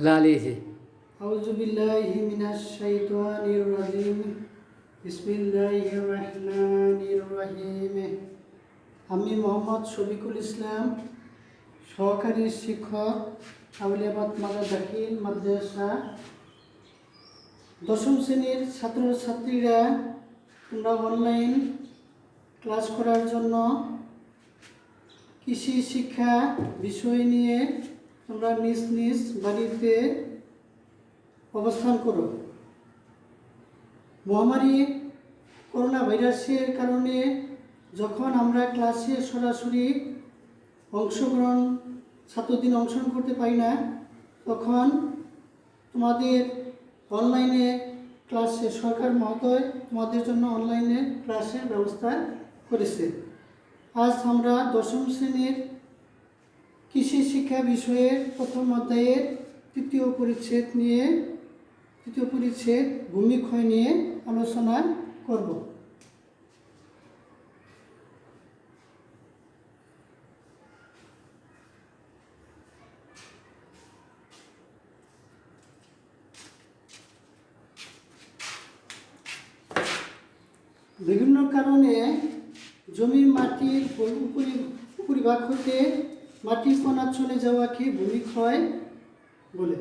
লালিয়েছে। আউযু বিল্লাহি মিনাশ শাইতানির রাজিম। বিসমিল্লাহির রহমানির রহিম। আমি মোহাম্মদ শফিকুল ইসলাম, সহকারী শিক্ষক, আউলিয়াবাদ মাদার দাখিল মাদ্রাসা। দশম শ্রেণীর ছাত্রছাত্রীরা তোমরা অনলাইন ক্লাস করার জন্য কৃষি শিক্ষা বিষয় নিয়ে তোমরা নিজ নিজ বাড়িতে অবস্থান করো। মহামারী করোনা ভাইরাসের কারণে যখন আমরা ক্লাসে সরাসরি ছাত্রদিন অংশগ্রহণ করতে পারি না, তখন তোমাদের অনলাইনে ক্লাসে সরকার মহোদয় তোমাদের জন্য অনলাইনে ক্লাসের ব্যবস্থা করেছে। আজ আমরা দশম শ্রেণীর কৃষি শিক্ষা বিষয়ের প্রথম অধ্যায়ের তৃতীয় পরিচ্ছেদ ভূমিক্ষয় নিয়ে আলোচনা করব। বিভিন্ন কারণে জমির মাটির উপরিভাগ হতে মাটির কণা চলে যাওয়াকে ভূমিক্ষয় বলে।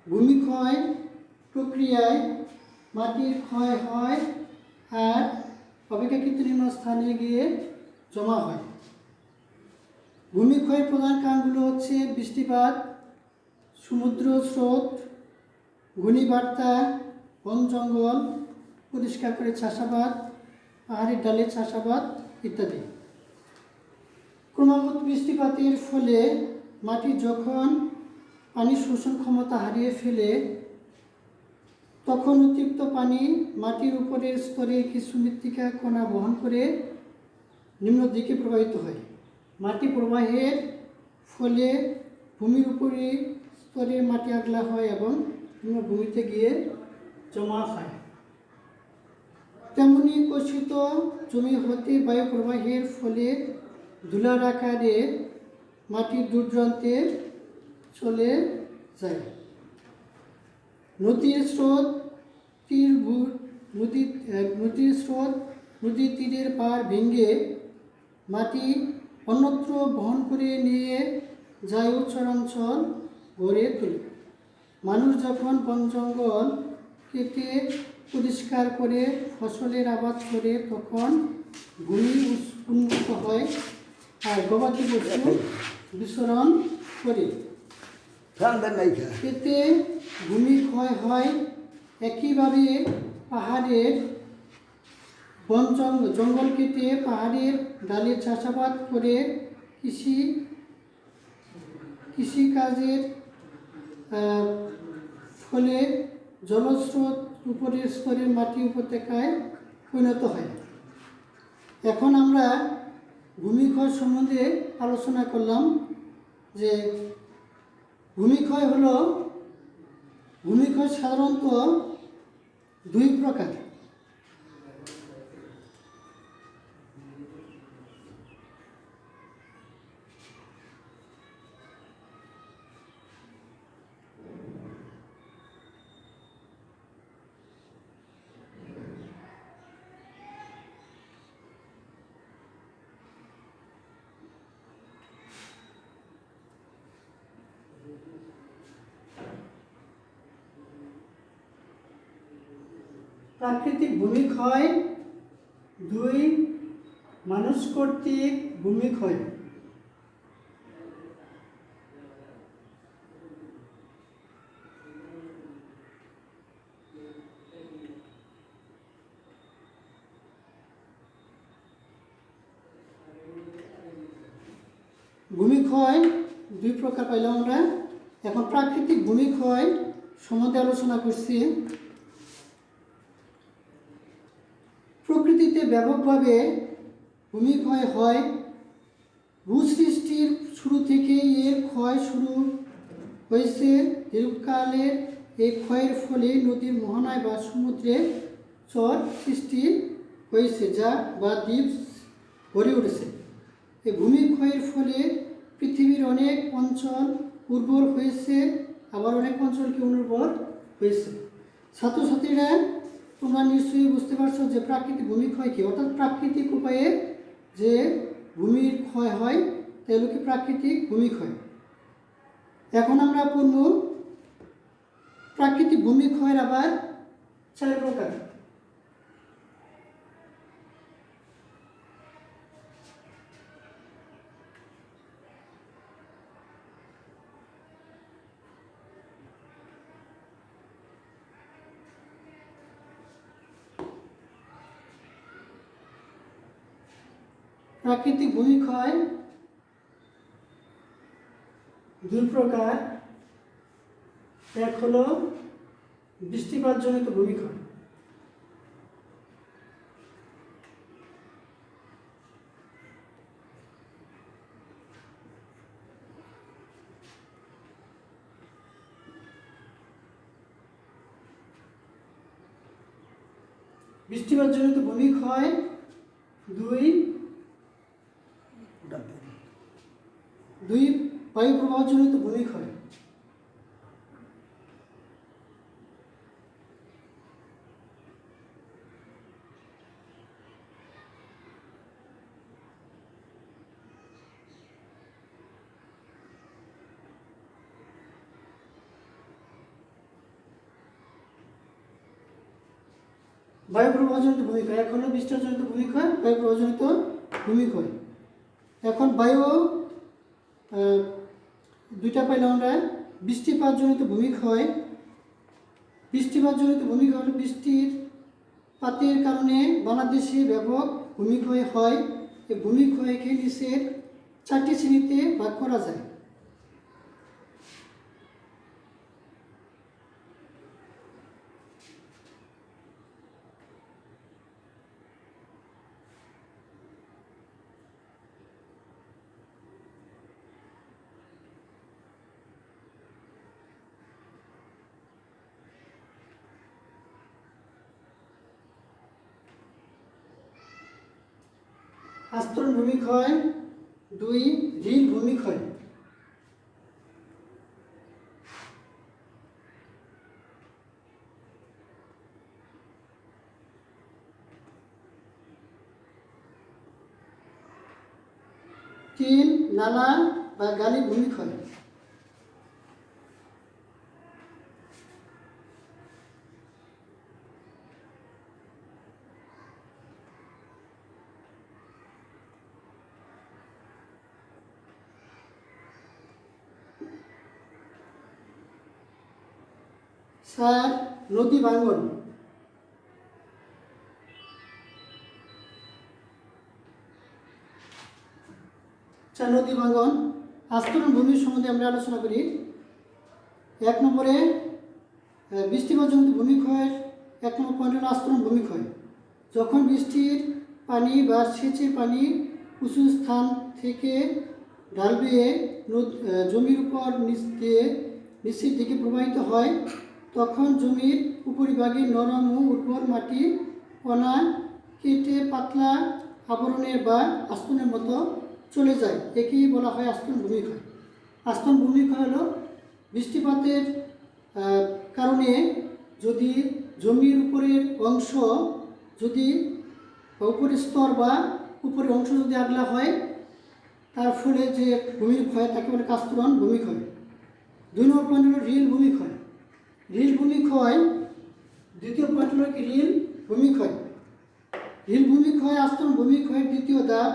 ভূমিক্ষয় প্রক্রিয়ায় মাটির ক্ষয় হয় আর অপেক্ষাকৃত নিম্ন স্থানে গিয়ে জমা হয়। ভূমিক্ষয়ের প্রধান কারণগুলো হচ্ছে বৃষ্টিপাত, সমুদ্র স্রোত, ঘূর্ণিবার্তা, বন জঙ্গল পরিষ্কার করে চাষাবাদ, পাহাড়ের ডালে চাষাবাদ ইত্যাদি। ক্রমাগত বৃষ্টিপাতের ফলে মাটি যখন পানি শোষণ ক্ষমতা হারিয়ে ফেলে, তখন অতিরিক্ত পানি মাটির উপরের স্তরে কিছু মৃত্তিকা কণা বহন করে নিম্ন দিকে প্রবাহিত হয়। মাটি প্রবাহের ফলে ভূমির উপরে স্তরের মাটি আগলা হয় এবং ভূমিতে গিয়ে জমা হয়। তেমনি কষিত জমি হতে বায়ু প্রবাহের ফলে ধুলার আকারে মাটি দূরদূরান্তে চলে যায়। নদীর স্রোত নদীর তীরের পাড় ভেঙে মাটি অন্যত্র বহন করে নিয়ে যায় উচ্চরাঞ্চল গড়ে তোলে। মানুষ যখন বন জঙ্গল কেটে পরিষ্কার করে ফসলের আবাদ করে, তখন ভূমি উন্নত হয় আর গবাদি পশু বিচরণ করে, এতে ভূমি ক্ষয় হয়। একইভাবে পাহাড়ের জঙ্গল কেটে পাহাড়ের ডালে চাষাবাদ করে কৃষিকাজের ফলে জলস্রোত উপরের স্তরের মাটি উপত্যকায় পরিণত হয়। এখন আমরা ভূমিক্ষয় সম্বন্ধে আলোচনা করলাম যে ভূমিক্ষয় সাধারণত দুই প্রকার। প্রাকৃতিক ভূমিক্ষয়, দুই মানুষ কর্তৃক ভূমিক্ষয়। ভূমিক্ষয় দুই প্রকার পাইলাম আমরা। এখন প্রাকৃতিক ভূমিক্ষয় সম্বন্ধে আলোচনা করছি। প্রকৃতিতে ব্যাপকভাবে ভূমিক্ষয় হয়। ভূসৃষ্টির শুরু থেকেই এর ক্ষয় শুরু হয়েছে। দীর্ঘকালের এই ক্ষয়ের ফলে নদীর মোহনায় বা সমুদ্রে চর সৃষ্টি হয়েছে, যা বা দ্বীপ গড়ে উঠেছে। এই ভূমিক্ষয়ের ফলে পৃথিবীর অনেক অঞ্চল উর্বর হয়েছে আবার অনেক অঞ্চল কি অনুর্বর হয়েছে। ছাত্রছাত্রীরা তোমরা নিশ্চয়ই বুঝতে পারছো যে প্রাকৃতিক ভূমিক্ষয় কি, অর্থাৎ প্রাকৃতিক উপায়ে যে ভূমির ক্ষয় হয় তাহলে কি প্রাকৃতিক ভূমিক্ষয়। এখন আমরা পড়ব প্রাকৃতিক ভূমিক্ষয়ের আবার 4 প্রকার। প্রাকৃতিক ভূমিক্ষয় 2 প্রকার। এক হলো বৃষ্টিপাতজনিত ভূমিক্ষয়। বৃষ্টিপাতজনিত ভূমিক্ষয় 2 বায়ু প্রবাহজনিত ভূমিক্ষয়। বায়ু প্রবাহজনিত ভূমিক্ষয় এক হলো বৃষ্টিজনিত ভূমিক্ষয়, বায়ু প্রবাহজনিত ভূমিক্ষয়। এখন বায়ু 2টা পাইলাম আমরা। বৃষ্টিপাতজনিত ভূমিক্ষয়। বৃষ্টিপাতজনিত ভূমিক্ষয় হলো বৃষ্টির পাতের কারণে বাংলাদেশে ব্যাপক ভূমিক্ষয় হয়। এই ভূমিক্ষয়কে নিচের 4টি শ্রেণীতে ভাগ করা যায়। আস্তরণ ভূমিক্ষয় 2 রিল ভূমিক্ষয়। তিন নালা বা গালি ভূমিক্ষয়। চার নদী ভাঙ্গন। নদী ভাঙ্গন। আস্তরণ ভূমির সম্বন্ধে আমরা আলোচনা করি। 1 নম্বরে বৃষ্টিপাতজনিত ভূমিক্ষয়ের 1 নম্বর পয়েন্ট হলো আস্তরণ ভূমিক্ষয়। যখন বৃষ্টির পানি বা সেচের পানি উঁচু স্থান থেকে ঢাল বেয়ে জমির উপর নিচের দিকে প্রবাহিত হয়, তখন জমির উপরিভাগে নরম ও উর্বর মাটি কণা কেটে পাতলা আবরণের বা আস্তরণের মতো চলে যায়। একেই বলা হয় আস্তরণ ভূমিক্ষয়। আস্তরণ ভূমিক্ষয় হলো বৃষ্টিপাতের কারণে যদি জমির উপরের অংশ যদি উপরের স্তর বা উপরের অংশ যদি আগলা হয়, তার ফলে যে ভূমিক্ষয় তাকে বলে আস্তরণ ভূমিক্ষয়। 2 নম্বর পয়েন্ট হলো রিল ভূমিক্ষয়। রিল ভূমিক্ষয় 2য় পয়েন্ট হলো কি রিল ভূমিক্ষয়। রিল ভূমিক্ষয় আস্তরণ ভূমিক্ষয়ের 2য় ধাপ।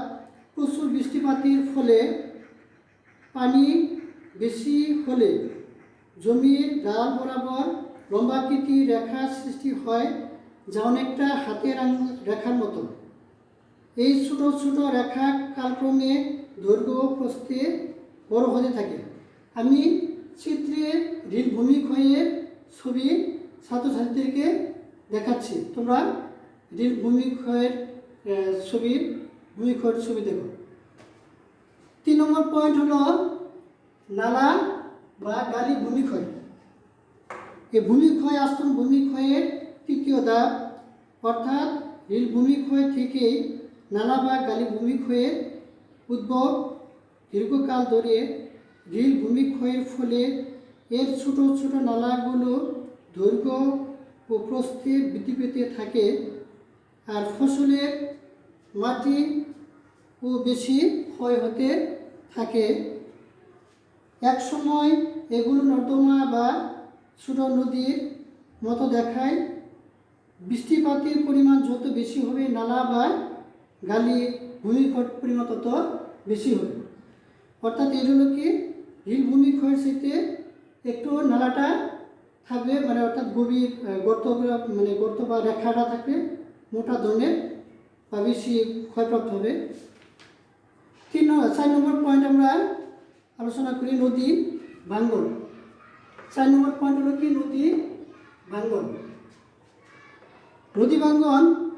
প্রচুর বৃষ্টিপাতের ফলে পানি বেশি হলে জমির ঢাল বরাবর লম্বাকৃতি রেখা সৃষ্টি হয়, যা অনেকটা হাতের রেখার মতো। এই ছোট ছোট রেখা কালক্রমে দৈর্ঘ্য ও প্রস্থে বড় হতে থাকে। আমি চিত্রে রিল ভূমিক্ষয়ের ছবি ছাত্রছাত্রীদেরকে দেখাচ্ছি। তোমরা রিল ভূমিক্ষয়ের ছবি দেখো। 3 নম্বর পয়েন্ট হলো নালা বা গালি ভূমিক্ষয়। এই ভূমিক্ষয় আস্তরণ ভূমিক্ষয়ের 3য় ধাপ, অর্থাৎ রিল ভূমিক্ষয় থেকেই নালা বা গালি ভূমিক্ষয়ের উদ্ভব। দীর্ঘকাল ধরে রিল ভূমিক্ষয়ের ফলে এর ছোট ছোট নালাগুলো দৈর্ঘ্য ও প্রস্থে বৃদ্ধি পেতে থাকে, আর ফসলের মাটি ও বেশি ক্ষয় হতে থাকে। এক সময় এগুলো নর্দমা বা ছোট নদীর মতো দেখায়। বৃষ্টিপাতের পরিমাণ যত বেশি হবে, নালা বা গালি ভূমিক্ষয়ের পরিমাণ তত বেশি হবে। অর্থাৎ এর হলো কি, হিল ভূমিক্ষয়ের সাথে একটু নালাটা থাকবে, মানে অর্থাৎ গভীর গর্ত, মানে গর্ত বা রেখাটা থাকবে মোটা ধরনের বা বেশি ক্ষয়প্রাপ্ত হবে। 4 নম্বর পয়েন্ট আমরা আলোচনা করি নদী ভাঙ্গন। 4 নম্বর পয়েন্ট হলো কি, নদী ভাঙ্গন।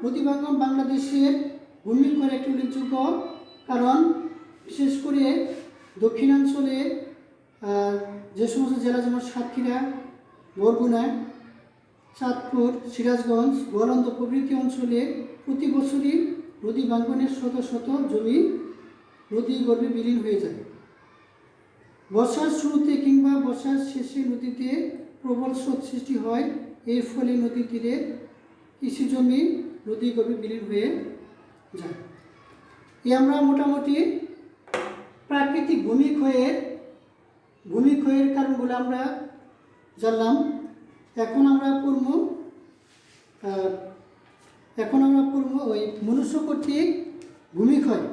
নদী ভাঙ্গন বাংলাদেশের ভূমিক্ষয়ের একটি উল্লেখযোগ্য কারণ। বিশেষ করে দক্ষিণাঞ্চলে যে সমস্ত জেলা, যেমন সাতক্ষীরা, বরগুনা, চাঁদপুর, সিরাজগঞ্জ, গোয়ালন্দ প্রভৃতি অঞ্চলে প্রতি বছরই নদী ভাঙ্গনের শত শত জমি নদী গর্ভে বিলীন হয়ে যায়। বর্ষার শুরুতে কিংবা বর্ষার শেষে নদীতে প্রবল স্রোত সৃষ্টি হয়। এর ফলে নদী তীরে কৃষি জমি নদী গর্ভে বিলীন হয়ে যায়। আমরা মোটামুটি প্রাকৃতিক ভূমিক্ষয়ের কারণগুলো আমরা জানলাম। এখন আমরা পড়ব ওই মনুষ্য কর্তৃক ভূমিক্ষয়।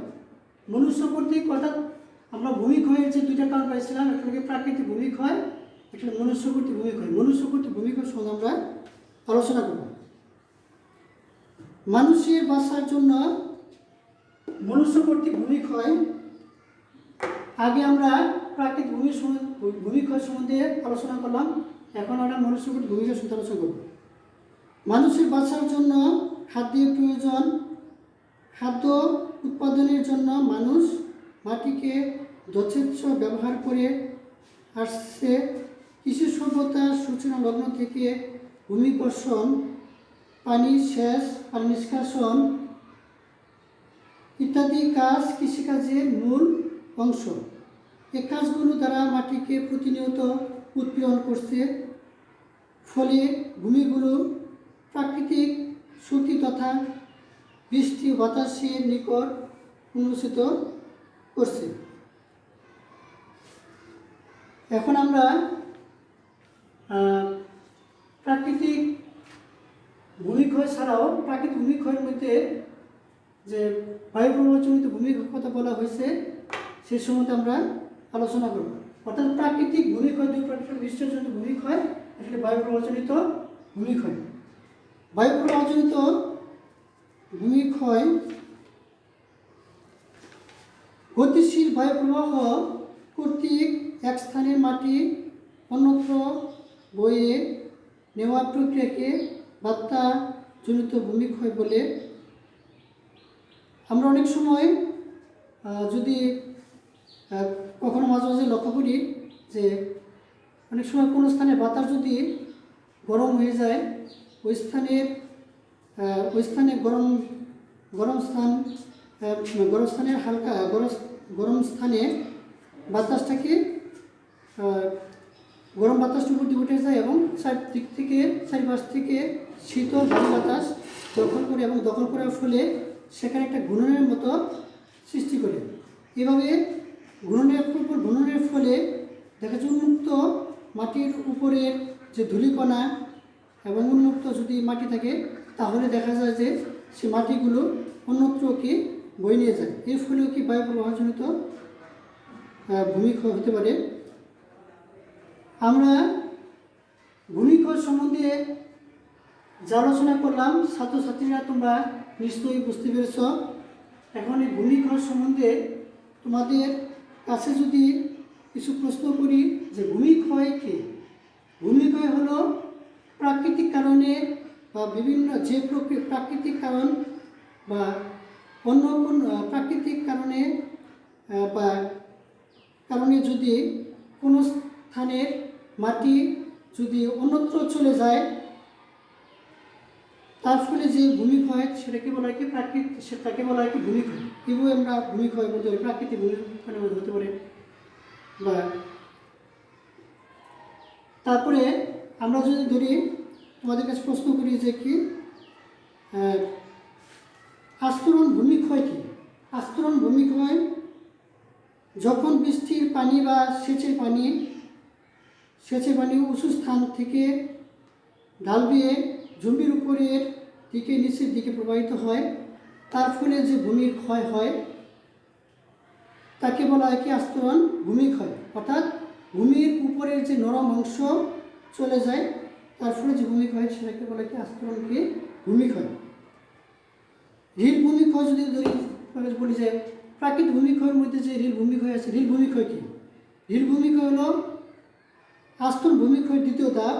অর্থাৎ আমরা ভূমিক্ষয়ের যে দুইটা কারণ পাইছিলাম, একটা প্রাকৃতিক ভূমিক্ষয়, একটা মনুষ্য কর্তৃক ভূমিক্ষয়। মনুষ্য কর্তৃক ভূমিক্ষয় সঙ্গে আমরা আলোচনা করব। মানুষের বাঁচার জন্য মনুষ্য কর্তৃক ভূমিক্ষয়। আগে আমরা প্রাকৃতিক ভূমিক্ষয় সম্বন্ধে আলোচনা করলাম, এখন আমরা মনুষ্য কর্তৃক ভূমিক্ষয় সম্বন্ধে আলোচনা করব। মানুষের বাঁচার জন্য খাদ্যের প্রয়োজন। খাদ্য উৎপাদনের জন্য মানুষ মাটিকে যথেচ্ছ ব্যবহার করে আসছে। কৃষি সভ্যতার সূচনা লগ্ন থেকে ভূমিকর্ষণ, পানি সেচ, পানি নিষ্কাশন ইত্যাদি কাজ কৃষিকাজের মূল অংশ। এই কাজগুলো দ্বারা মাটিকে প্রতিনিয়ত উৎপীড়ন করছে, ফলে ভূমিগুলো প্রাকৃতিক শক্তি তথা বৃষ্টি বাতাসের নিকট উন্মোচিত করছে। এখন আমরা প্রাকৃতিক ভূমিক্ষয় ছাড়াও প্রাকৃতিক ভূমিক্ষয়ের মধ্যে যে বায়ু প্রবাহজনিত ভূমিক্ষয়ের কথা বলা হয়েছে সে সম্বন্ধে আমরা আলোচনা করব। অর্থাৎ প্রাকৃতিক ভূমিক্ষয় দুই প্রকার, বৃষ্টিজনিত ভূমিক্ষয়, আসলে বায়ু প্রবাহজনিত ভূমিক্ষয়। বায়ু প্রবাহজনিত ভূমিক্ষয় গতিশীল বায়ু প্রবাহ কর্তৃক এক স্থানের মাটি অন্যত্র বয়ে নেওয়া প্রক্রিয়াকে বাত্যাজনিত ভূমিক্ষয় বলে। আমরা অনেক সময় যদি কখনো মাঝে মাঝে লক্ষ্য করি যে অনেক সময় কোনো স্থানে বাতাস যদি গরম হয়ে যায়, ওই স্থানে গরম স্থানের হালকা গরম স্থানে বাতাসটাকে গরম বাতাসটা উপর দিকে উঠে যায় এবং চারিপাশ থেকে শীতল ভারী বাতাস দখল করার ফলে সেখানে একটা ঘূর্ণনের মতো সৃষ্টি করে। এভাবে ঘূর্ণনের ফলে দেখা যায় উন্মুক্ত মাটির উপরের যে ধূলিকণা এবং উন্মুক্ত যদি মাটি থাকে, তাহলে দেখা যায় যে সে মাটিগুলো অন্যত্রকে বয়ে নিয়ে যায়। এর ফলেও কি বায়ু প্রবাহজনিত ভূমিক্ষয় হতে পারে। আমরা ভূমিক্ষয় সম্বন্ধে যা আলোচনা করলাম, ছাত্রছাত্রীরা তোমরা নিশ্চয়ই বুঝতে পেরেছ। এখন এই ভূমিক্ষয় সম্বন্ধে তোমাদের কাছে যদি কিছু প্রশ্ন করি যে ভূমিক্ষয় কি? ভূমিক্ষয় হলো প্রাকৃতিক কারণে বা বিভিন্ন যে প্রাকৃতিক কারণ বা অন্য কোন প্রাকৃতিক কারণে যদি কোনো স্থানের মাটি যদি অন্যত্র চলে যায়, তার ফলে যে ভূমিক্ষয় সেটাকে বলা হয় কি সেটাকে বলা হয় কি ভূমিক্ষয়। এভাবে আমরা ভূমিক্ষয় বলতে পারি, প্রাকৃতিক ভূমিক্ষয় হতে পারে। বা তারপরে আমরা যদি ধরি তোমাদের কাছে প্রশ্ন করি যে কি আস্তরণ ভূমিক্ষয় কি? আস্তরণ ভূমিক্ষয় যখন বৃষ্টির পানি বা সেচের পানি উঁচু স্থান থেকে ঢাল বেয়ে জমির উপরের দিকে নিচের দিকে প্রবাহিত হয়, তার ফলে যে ভূমির ক্ষয় হয় তাকে বলা হয় কি আস্তরণ ভূমিক্ষয়। অর্থাৎ ভূমির উপরের যে নরম অংশ চলে যায়, তার ফলে যে ভূমিক্ষয় সেটাকে বলা কি আস্তরণ কি ভূমিক্ষয়। রিল ভূমিক্ষয় যদি বলি যে প্রাকৃতিক ভূমিক্ষয়ের মধ্যে যে রিল ভূমিক্ষয় আছে, রিল ভূমিক্ষয় কি? রিল ভূমিক্ষয় হলো আস্তরণ ভূমিক্ষয়ের দ্বিতীয় ধাপ।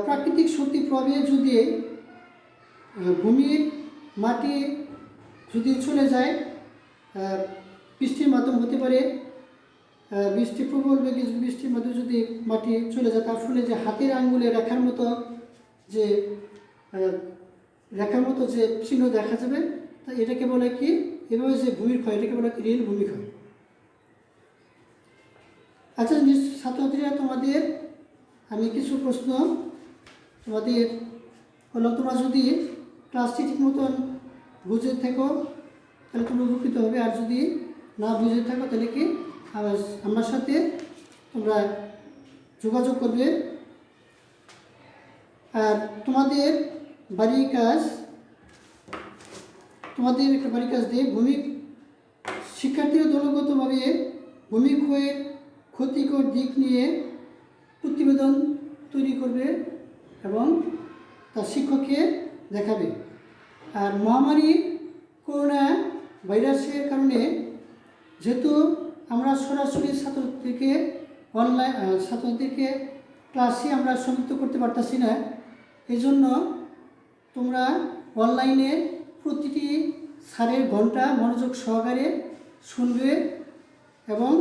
প্রাকৃতিক শক্তি প্রভাবে যদি ভূমির মাটি যদি চলে যায়, বৃষ্টির মাধ্যম হতে পারে, প্রবল বেগে বৃষ্টির মাধ্যমে যদি মাটি চলে যায়, তার ফলে যে হাতের আঙ্গুলে রেখার মতো যে চিহ্ন দেখা যাবে, তা এটাকে বলে কি? এভাবে যে ভূমির ক্ষয়, এটাকে বলে কি রিল ভূমিক্ষয়। আচ্ছা ছাত্রছাত্রীরা, তোমাদের আমি কিছু প্রশ্ন তোমাদের হলো, তোমরা যদি ক্লাসটি ঠিক মতন বুঝে থাকো তাহলে তোমরা উপকৃত হবে, আর যদি না বুঝে থাকো তাহলে কি আমার সাথে তোমরা যোগাযোগ করবে। আর তোমাদের একটা বাড়ির কাজ দিয়ে শিক্ষার্থীরা দলগতভাবে ভূমিক্ষয়ের ক্ষতিকর দিক নিয়ে প্রতিবেদন তৈরি করবে এবং তার শিক্ষককে দেখাবে। আর মহামারী করোনা ভাইরাসের কারণে যেহেতু আমরা সরাসরি ছাত্রদেরকে ক্লাসে আমরা সংযুক্ত করতে পারতেছি না, এই জন্য তোমরা অনলাইনে প্রতিটি স্যারের ঘন্টা মনোযোগ সহকারে শুনবে এবং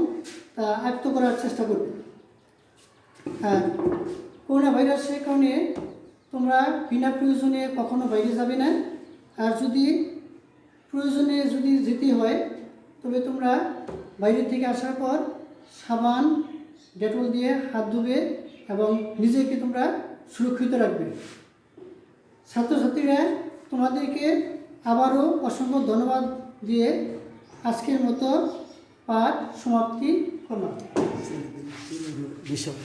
তা আয়ত্ত করার চেষ্টা করবে। আর করোনা ভাইরাসের কারণে তোমরা বিনা প্রয়োজনে কখনো বাইরে যাবে না। আর যদি প্রয়োজনে যেতে হয়, তবে তোমরা বাইরে থেকে আসার পর সাবান ডেটল দিয়ে হাত ধুবে এবং নিজেকে তোমরা সুরক্ষিত রাখবে। ছাত্রছাত্রীরা, তোমাদেরকে আবারও অসংখ্য ধন্যবাদ দিয়ে আজকের মতো পাঠ সমাপ্তি করলাম। বিষয়